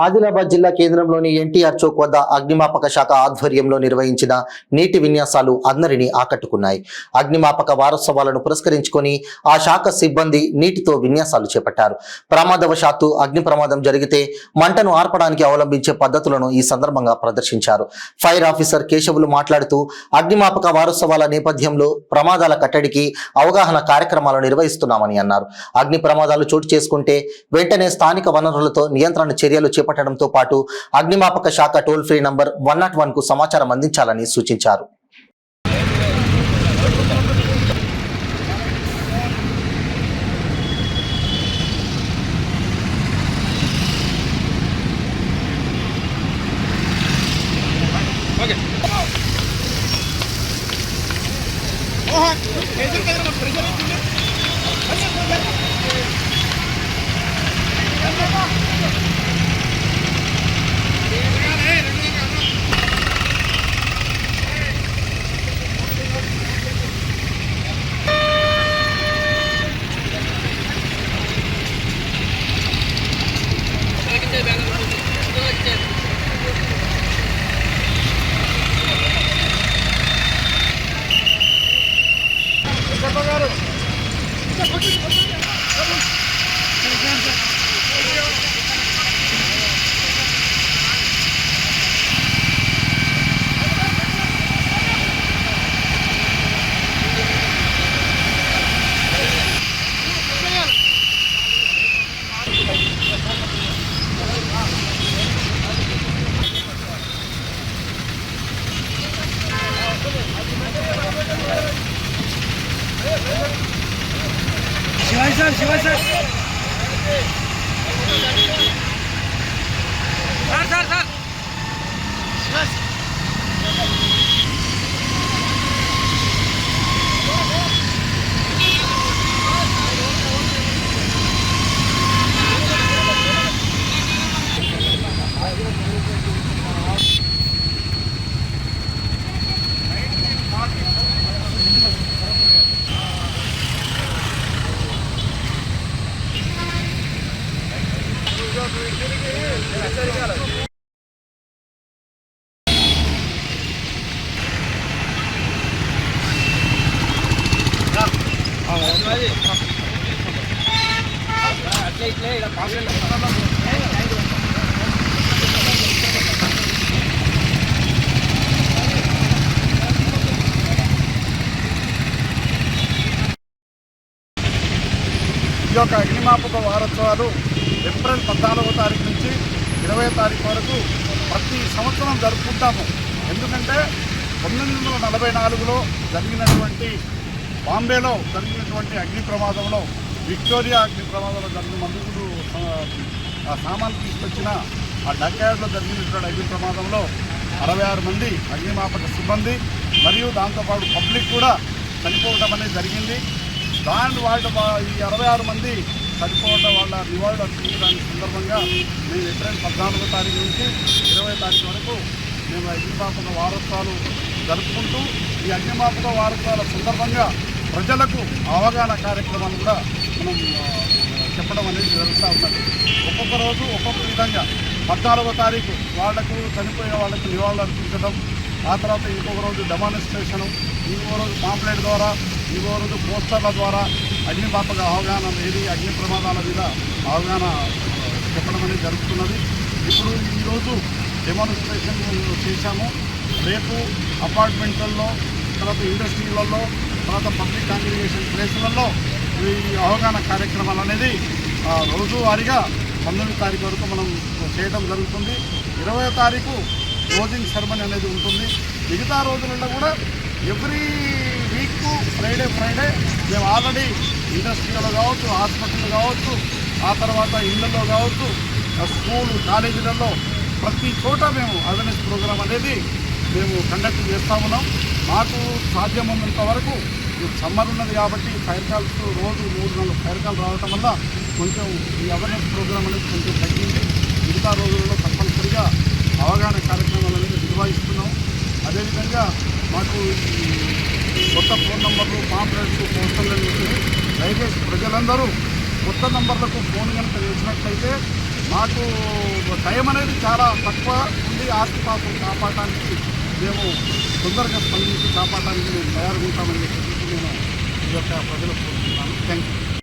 ఆదిలాబాద్ జిల్లా కేంద్రంలోని ఎన్టీఆర్ చౌక్ వద్ద అగ్నిమాపక శాఖ ఆధ్వర్యంలో నిర్వహించిన నీటి విన్యాసాలు అందరినీ ఆకట్టుకున్నాయి. అగ్నిమాపక వారోత్సవాలను పురస్కరించుకొని ఆ శాఖ సిబ్బంది నీటితో విన్యాసాలు చేపట్టారు. ప్రమాదవశాత్తు అగ్ని ప్రమాదం జరిగితే మంటను ఆర్పడానికి అవలంబించే పద్ధతులను ఈ సందర్భంగా ప్రదర్శించారు. ఫైర్ ఆఫీసర్ కేశవులు మాట్లాడుతూ అగ్నిమాపక వారోత్సవాల నేపథ్యంలో ప్రమాదాల కట్టడికి అవగాహన కార్యక్రమాలు నిర్వహిస్తున్నామని అన్నారు. అగ్ని ప్రమాదాలు చోటు చేసుకుంటే వెంటనే స్థానిక వనరులతో నియంత్రణ చర్యలు చేపట్టడంతో పాటు అగ్నిమాపక శాఖ టోల్ ఫ్రీ నంబర్ 101 కు సమాచారం అందించాలని సూచించారు. शिवाय सर ఈ యొక్క అగ్నిమాపక వారోత్సవాలు ఏప్రిల్ 14వ తారీఖు నుంచి 20వ తారీఖు వరకు ప్రతి సంవత్సరం జరుపుకుంటాము. ఎందుకంటే 1944లో జరిగినటువంటి బాంబేలో జరిగినటువంటి అగ్ని ప్రమాదంలో, విక్టోరియా అగ్ని ప్రమాదంలో జరిగిన మందుగుడు సామాన్లు తీసుకొచ్చిన ఆ డక్యార్డ్లో జరిగినటువంటి అగ్ని ప్రమాదంలో 66 మంది అగ్నిమాపక సిబ్బంది మరియు దాంతోపాటు పబ్లిక్ కూడా చనిపోవడం అనేది జరిగింది. ఈ 66 మంది చనిపోవడం వాళ్ళ నివాళులు అర్పించడానికి సందర్భంగా మేము ఏప్రిల్ 14వ తారీఖు నుంచి 20వ తారీఖు వరకు మేము అగ్నిమాపక వారోత్సవాలు జరుపుకుంటూ ఈ అగ్నిమాపక వారోత్సవాల సందర్భంగా ప్రజలకు అవగాహన కార్యక్రమాలు కూడా మనం చెప్పడం అనేది జరుగుతూ ఉన్నది. ఒక్కొక్క రోజు ఒక్కొక్క విధంగా 14వ తారీఖు వాళ్లకు చనిపోయిన వాళ్ళకు నివాళులు అర్పించడం, ఆ తర్వాత ఇంకొక రోజు డెమాన్స్ట్రేషను, ఇంకో రోజు పాంప్లెట్ ద్వారా, ఇంకో రోజు పోస్టర్ల ద్వారా అగ్నిమాపక అవగాహన అనేది అగ్ని ప్రమాదాల మీద అవగాహన చెప్పడం అనేది జరుగుతున్నది. ఇప్పుడు ఈరోజు డెమాన్స్ట్రేషన్ చేశాము. రేపు అపార్ట్మెంట్లలో, తర్వాత ఇండస్ట్రీలలో, తర్వాత పబ్లిక్ కాంగ్రిగేషన్ ప్లేసులలో ఈ అవగాహన కార్యక్రమాలు అనేది రోజువారీగా 19వ తారీఖు వరకు మనం చేయడం జరుగుతుంది. 20వ తారీఖు క్లోజింగ్ సెరమనీ అనేది ఉంటుంది. మిగతా రోజులలో కూడా ఎవ్రీ వీక్ ఫ్రైడే మేము ఆల్రెడీ ఇండస్ట్రీలో కావచ్చు, హాస్పిటల్లో కావచ్చు, ఆ తర్వాత ఇళ్లలో కావచ్చు, స్కూల్ కాలేజీలలో ప్రతి చోట మేము అవేర్నెస్ ప్రోగ్రాం అనేది మేము కండక్ట్ చేస్తూ ఉన్నాం. మాకు సాధ్యమైనంత వరకు సమ్మర్ ఉన్నది కాబట్టి ఫైర్ కాల్స్ రోజు 3-4 ఫైర్ కాల్ రావటం వల్ల కొంచెం ఈ అవేర్నెస్ ప్రోగ్రాం అనేది కొంచెం తగ్గింది. మిగతా రోజులలో తప్పనిసరిగా అవగాహన కార్యక్రమాలు అనేది నిర్వహిస్తున్నాం. అదేవిధంగా మాకు కొత్త ఫోన్ నంబర్లు, పాంప్లెట్స్, పోస్టర్లు ఉన్నాయి. దయచేసి ప్రజలందరూ కొత్త నంబర్లకు ఫోన్ కనుక చేసినట్లయితే మాకు టైం అనేది చాలా తక్కువ ఉండి ఆస్తిపాస్తులు కాపాడటానికి మేము తొందరగా స్పందించి కాపాడటానికి మేము తయారుగా ఉంటామని చెప్పి నేను ఈ యొక్క ప్రజలకు కోరుతున్నాను. Thank you.